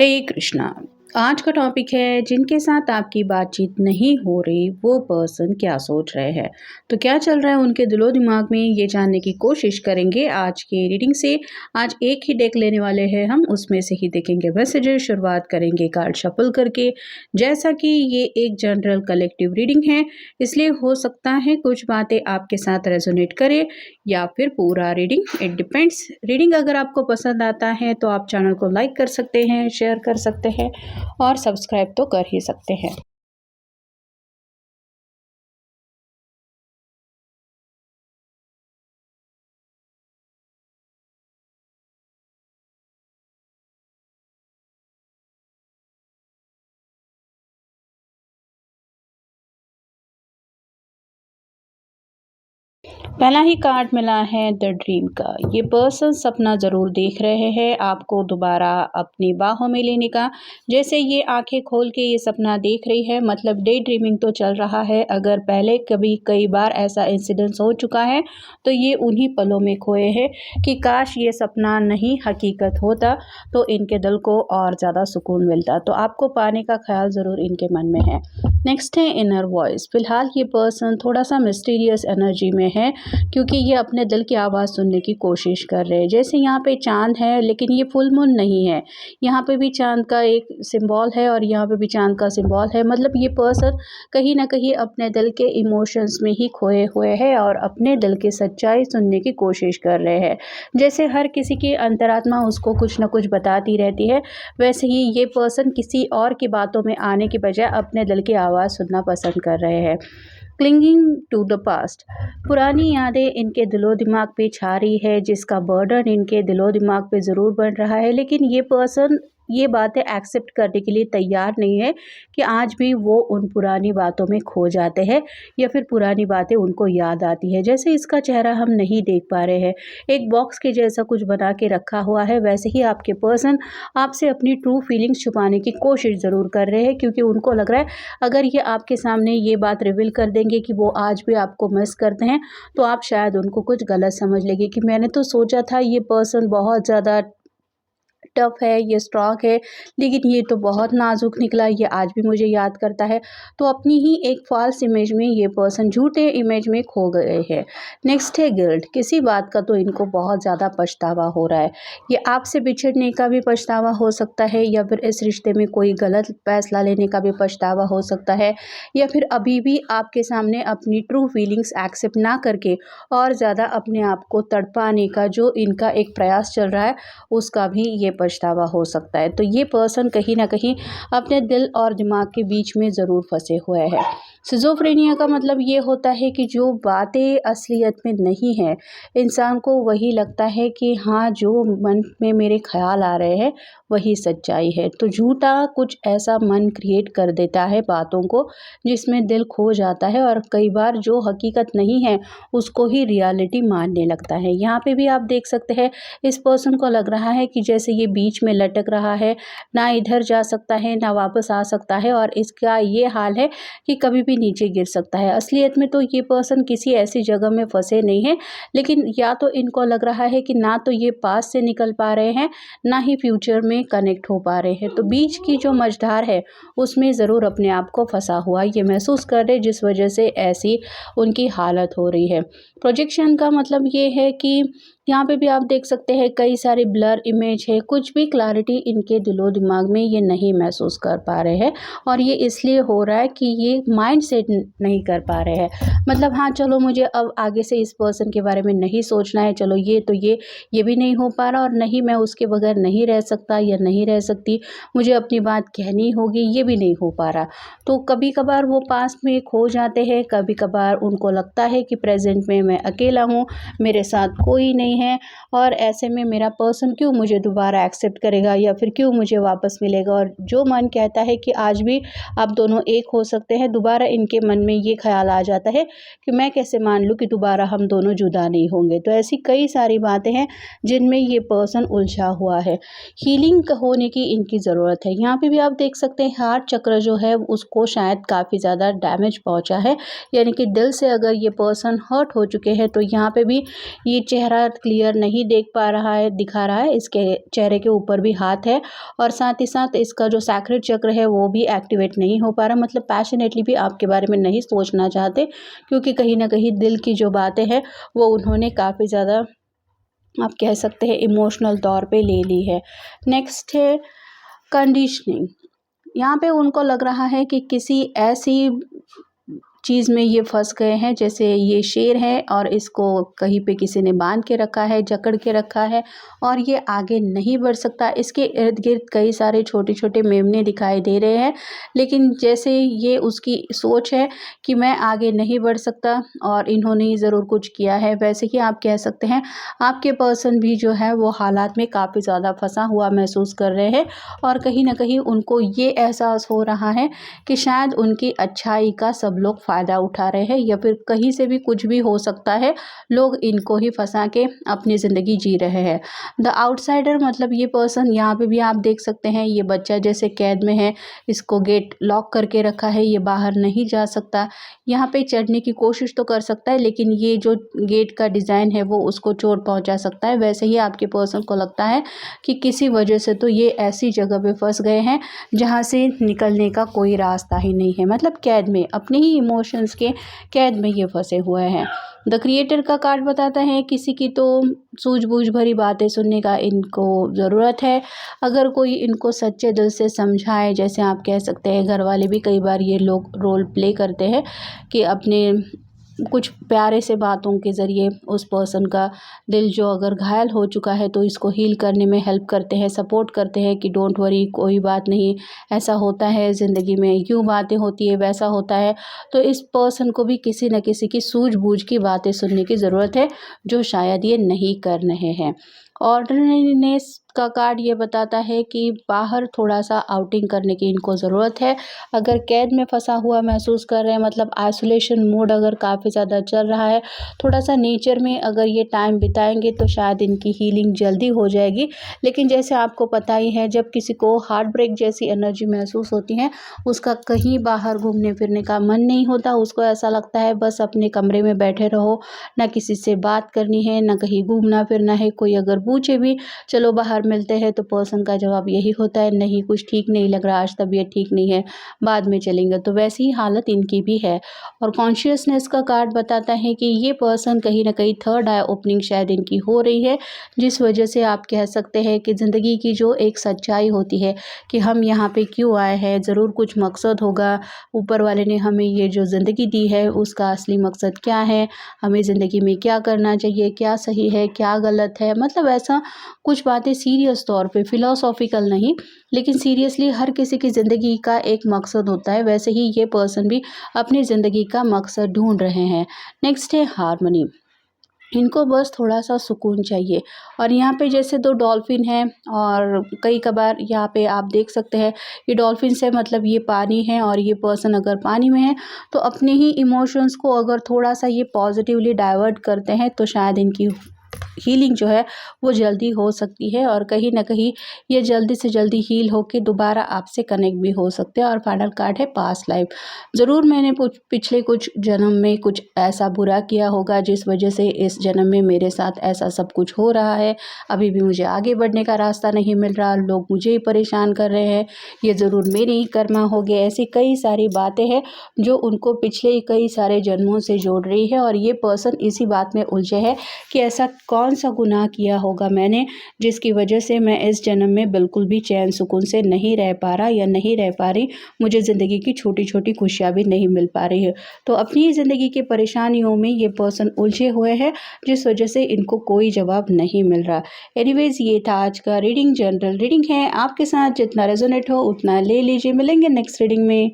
हरे कृष्णा। आज का टॉपिक है जिनके साथ आपकी बातचीत नहीं हो रही वो पर्सन क्या सोच रहे हैं। तो क्या चल रहा है उनके दिलो दिमाग में, ये जानने की कोशिश करेंगे आज के रीडिंग से। आज एक ही डेक लेने वाले हैं हम, उसमें से ही देखेंगे मैसेजेस। शुरुआत करेंगे कार्ड शफल करके। जैसा कि ये एक जनरल कलेक्टिव रीडिंग है, इसलिए हो सकता है कुछ बातें आपके साथ रेजोनेट करे या फिर पूरा रीडिंग, इट डिपेंड्स। रीडिंग अगर आपको पसंद आता है तो आप चैनल को लाइक कर सकते हैं, शेयर कर सकते हैं और सब्सक्राइब तो कर ही सकते हैं। पहला ही कार्ड मिला है द ड्रीम का। ये पर्सन सपना ज़रूर देख रहे हैं आपको दोबारा अपनी बाहों में लेने का। जैसे ये आंखें खोल के ये सपना देख रही है, मतलब डे ड्रीमिंग तो चल रहा है। अगर पहले कभी कई बार ऐसा इंसिडेंस हो चुका है तो ये उन्हीं पलों में खोए हैं कि काश ये सपना नहीं हकीकत होता तो इनके दिल को और ज़्यादा सुकून मिलता। तो आपको पाने का ख्याल ज़रूर इनके मन में है। नेक्स्ट है इनर वॉइस। फिलहाल ये पर्सन थोड़ा सा मिस्टीरियस एनर्जी में है क्योंकि ये अपने दिल की आवाज़ सुनने की कोशिश कर रहे हैं। जैसे यहाँ पे चांद है लेकिन ये फुल मून नहीं है, यहाँ पे भी चांद का एक सिंबल है और यहाँ पे भी चांद का सिंबल है। मतलब ये पर्सन कहीं ना कहीं अपने दिल के इमोशंस में ही खोए हुए हैं और अपने दिल की सच्चाई सुनने की कोशिश कर रहे हैं। जैसे हर किसी की अंतरात्मा उसको कुछ ना कुछ बताती रहती है, वैसे ही ये पर्सन किसी और की बातों में आने की बजाय अपने दिल की आवाज़ सुनना पसंद कर रहे हैं। Clinging to the past. पुरानी यादें इनके दिलो दिमाग पे छा रही है, जिसका बर्डन इनके दिलो दिमाग पे ज़रूर बन रहा है। लेकिन ये पर्सन ये बातें एक्सेप्ट करने के लिए तैयार नहीं है कि आज भी वो उन पुरानी बातों में खो जाते हैं या फिर पुरानी बातें उनको याद आती है। जैसे इसका चेहरा हम नहीं देख पा रहे हैं, एक बॉक्स के जैसा कुछ बना के रखा हुआ है, वैसे ही आपके पर्सन आपसे अपनी ट्रू फीलिंग्स छुपाने की कोशिश ज़रूर कर रहे हैं क्योंकि उनको लग रहा है अगर ये आपके सामने ये बात रिवील कर देंगे कि वो आज भी आपको मिस करते हैं तो आप शायद उनको कुछ गलत समझ लेंगे कि मैंने तो सोचा था ये पर्सन बहुत ज़्यादा टफ है, ये स्ट्रॉन्ग है, लेकिन ये तो बहुत नाजुक निकला, ये आज भी मुझे याद करता है। तो अपनी ही एक फॉल्स इमेज में ये पर्सन झूठे इमेज में खो गए हैं। नेक्स्ट है गिल्ट। किसी बात का तो इनको बहुत ज़्यादा पछतावा हो रहा है। ये आपसे बिछड़ने का भी पछतावा हो सकता है या फिर इस रिश्ते में कोई गलत फैसला लेने का भी पछतावा हो सकता है या फिर अभी भी आपके सामने अपनी ट्रू फीलिंग्स एक्सेप्ट ना करके और ज़्यादा अपने आप को तड़पाने का जो इनका एक प्रयास चल रहा है उसका भी ये पछतावा हो सकता है। तो ये पर्सन कहीं ना कहीं अपने दिल और दिमाग के बीच में ज़रूर फंसे हुए हैं। सिजोफ्रेनिया का मतलब ये होता है कि जो बातें असलियत में नहीं है, इंसान को वही लगता है कि हाँ जो मन में मेरे ख्याल आ रहे हैं वही सच्चाई है। तो झूठा कुछ ऐसा मन क्रिएट कर देता है बातों को जिसमें दिल खो जाता है और कई बार जो हकीकत नहीं है उसको ही रियलिटी मानने लगता है। यहाँ पे भी आप देख सकते हैं इस पर्सन को लग रहा है कि जैसे ये बीच में लटक रहा है, ना इधर जा सकता है ना वापस आ सकता है और इसका ये हाल है कि कभी भी नीचे गिर सकता है। असलियत में तो ये पर्सन किसी ऐसी जगह में फंसे नहीं है, लेकिन या तो इनको लग रहा है कि ना तो ये पास से निकल पा रहे हैं ना ही फ्यूचर में कनेक्ट हो पा रहे हैं। तो बीच की जो मझधार है उसमें ज़रूर अपने आप को फंसा हुआ ये महसूस कर रहे, जिस वजह से ऐसी उनकी हालत हो रही है। प्रोजेक्शन का मतलब ये है कि यहाँ पे भी आप देख सकते हैं कई सारे ब्लर इमेज है, कुछ भी क्लैरिटी इनके दिलो दिमाग में ये नहीं महसूस कर पा रहे हैं और ये इसलिए हो रहा है कि ये माइंड सेट नहीं कर पा रहे हैं। मतलब हाँ चलो मुझे अब आगे से इस पर्सन के बारे में नहीं सोचना है, चलो ये तो ये भी नहीं हो पा रहा और नहीं मैं उसके बगैर नहीं रह सकता या नहीं रह सकती, मुझे अपनी बात कहनी होगी, ये भी नहीं हो पा रहा। तो कभी कभार वो पास्ट में खो जाते हैं, कभी कभार उनको लगता है कि प्रेजेंट में मैं अकेला हूँ, मेरे साथ कोई नहीं है और ऐसे में मेरा पर्सन क्यों मुझे दोबारा एक्सेप्ट करेगा या फिर क्यों मुझे वापस मिलेगा। और जो मन कहता है कि आज भी आप दोनों एक हो सकते हैं, दोबारा इनके मन में ये ख्याल आ जाता है कि मैं कैसे मान लूँ कि दोबारा हम दोनों जुदा नहीं होंगे। तो ऐसी कई सारी बातें हैं जिनमें ये पर्सन उलझा हुआ है। हीलिंग होने की इनकी ज़रूरत है। यहाँ पे भी आप देख सकते हैं हार्ट चक्र जो है उसको शायद काफ़ी ज़्यादा डैमेज पहुँचा है, यानी कि दिल से अगर ये पर्सन हर्ट हो चुके हैं तो यहाँ पे भी ये चेहरा क्लियर नहीं देख पा रहा है, दिखा रहा है। इसके चेहरे के ऊपर भी हाथ है और साथ ही साथ इसका जो सैक्रेड चक्र है वो भी एक्टिवेट नहीं हो पा रहा, मतलब पैशनेटली भी आपके बारे में नहीं सोचना चाहते, क्योंकि कहीं ना कहीं दिल की जो बातें हैं वो उन्होंने काफ़ी ज़्यादा, आप कह सकते हैं, इमोशनल तौर पे ले ली है। नेक्स्ट है कंडीशनिंग। यहाँ पे उनको लग रहा है कि किसी ऐसी चीज़ में ये फंस गए हैं, जैसे ये शेर है और इसको कहीं पे किसी ने बांध के रखा है, जकड़ के रखा है और ये आगे नहीं बढ़ सकता। इसके इर्द गिर्द कई सारे छोटे छोटे मेमने दिखाई दे रहे हैं, लेकिन जैसे ये उसकी सोच है कि मैं आगे नहीं बढ़ सकता और इन्होंने ही ज़रूर कुछ किया है, वैसे ही आप कह सकते हैं आपके पर्सन भी जो है वो हालात में काफ़ी ज़्यादा फंसा हुआ महसूस कर रहे हैं और कहीं ना कहीं उनको ये एहसास हो रहा है कि शायद उनकी अच्छाई का सब लोग फ़ायदा उठा रहे हैं या फिर कहीं से भी कुछ भी हो सकता है, लोग इनको ही फंसा के अपनी ज़िंदगी जी रहे हैं। द आउटसाइडर मतलब ये पर्सन, यहाँ पे भी आप देख सकते हैं ये बच्चा जैसे कैद में है, इसको गेट लॉक करके रखा है, ये बाहर नहीं जा सकता। यहाँ पे चढ़ने की कोशिश तो कर सकता है, लेकिन ये जो गेट का डिज़ाइन है वो उसको चोट पहुँचा सकता है। वैसे ही आपके पर्सन को लगता है कि किसी वजह से तो ये ऐसी जगह पे फंस गए हैं जहाँ से निकलने का कोई रास्ता ही नहीं है, मतलब कैद में, अपने ही इमोशंस के कैद में ये फंसे हुए हैं। द क्रिएटर का कार्ड बताता है किसी की तो सूझबूझ भरी बातें सुनने का इनको ज़रूरत है। अगर कोई इनको सच्चे दिल से समझाए, जैसे आप कह सकते हैं घर वाले भी कई बार ये लोग रोल प्ले करते हैं कि अपने कुछ प्यारे से बातों के ज़रिए उस पर्सन का दिल जो अगर घायल हो चुका है तो इसको हील करने में हेल्प करते हैं, सपोर्ट करते हैं कि डोंट वरी, कोई बात नहीं, ऐसा होता है ज़िंदगी में, यूँ बातें होती है, वैसा होता है। तो इस पर्सन को भी किसी न किसी की सूझबूझ की बातें सुनने की ज़रूरत है, जो शायद ये नहीं कर रहे हैं। ऑर्डिनरीनेस का कार्ड ये बताता है कि बाहर थोड़ा सा आउटिंग करने की इनको ज़रूरत है। अगर कैद में फंसा हुआ महसूस कर रहे हैं, मतलब आइसोलेशन मोड अगर काफ़ी ज़्यादा चल रहा है, थोड़ा सा नेचर में अगर ये टाइम बिताएंगे तो शायद इनकी हीलिंग जल्दी हो जाएगी। लेकिन जैसे आपको पता ही है, जब किसी को हार्ट ब्रेक जैसी एनर्जी महसूस होती है, उसका कहीं बाहर घूमने फिरने का मन नहीं होता, उसको ऐसा लगता है बस अपने कमरे में बैठे रहो, ना किसी से बात करनी है, ना कहीं घूमना फिरना है। कोई अगर पूछे भी चलो बाहर मिलते हैं, तो पर्सन का जवाब यही होता है, नहीं कुछ ठीक नहीं लग रहा, आज तबीयत ठीक नहीं है, बाद में चलेंगे। तो वैसी ही हालत इनकी भी है। और कॉन्शियसनेस का कार्ड बताता है कि ये पर्सन कहीं ना कहीं थर्ड आई ओपनिंग शायद इनकी हो रही है, जिस वजह से आप कह सकते हैं कि ज़िंदगी की जो एक सच्चाई होती है कि हम यहाँ पे क्यों आए हैं, ज़रूर कुछ मकसद होगा, ऊपर वाले ने हमें ये जो ज़िंदगी दी है उसका असली मकसद क्या है, हमें ज़िंदगी में क्या करना चाहिए, क्या सही है क्या गलत है, मतलब ऐसा कुछ बातें सीरियस तौर पे, फिलोसॉफिकल नहीं, लेकिन सीरियसली हर किसी की ज़िंदगी का एक मकसद होता है, वैसे ही ये पर्सन भी अपनी ज़िंदगी का मकसद ढूंढ रहे हैं। नेक्स्ट है हार्मनी। इनको बस थोड़ा सा सुकून चाहिए। और यहाँ पे जैसे दो डॉल्फिन हैं और कई कबार यहाँ पे आप देख सकते हैं ये डॉल्फिन से मतलब ये पानी है और ये पर्सन अगर पानी में है तो अपने ही इमोशंस को अगर थोड़ा सा ये पॉजिटिवली डाइवर्ट करते हैं तो शायद इनकी हीलिंग जो है वो जल्दी हो सकती है और कहीं ना कहीं ये जल्दी से जल्दी हील होके दोबारा आपसे कनेक्ट भी हो सकते हैं। और फाइनल कार्ड है पास्ट लाइफ। ज़रूर मैंने पिछले कुछ जन्म में कुछ ऐसा बुरा किया होगा जिस वजह से इस जन्म में मेरे साथ ऐसा सब कुछ हो रहा है, अभी भी मुझे आगे बढ़ने का रास्ता नहीं मिल रहा, लोग मुझे ही परेशान कर रहे हैं, ये ज़रूर मेरे ही कर्मा हो गए। ऐसी कई सारी बातें हैं जो उनको पिछले कई सारे जन्मों से जोड़ रही है और ये पर्सन इसी बात में उलझे है कि ऐसा कौन सा गुनाह किया होगा मैंने जिसकी वजह से मैं इस जन्म में बिल्कुल भी चैन सुकून से नहीं रह पा रहा या नहीं रह पा रही, मुझे ज़िंदगी की छोटी छोटी खुशियाँ भी नहीं मिल पा रही है। तो अपनी ही ज़िंदगी की परेशानियों में ये पर्सन उलझे हुए हैं जिस वजह से इनको कोई जवाब नहीं मिल रहा। एनीवेज ये था आज का रीडिंग, जनरल रीडिंग है, आपके साथ जितना रेजोनेट हो उतना ले लीजिए। मिलेंगे नेक्स्ट रीडिंग में।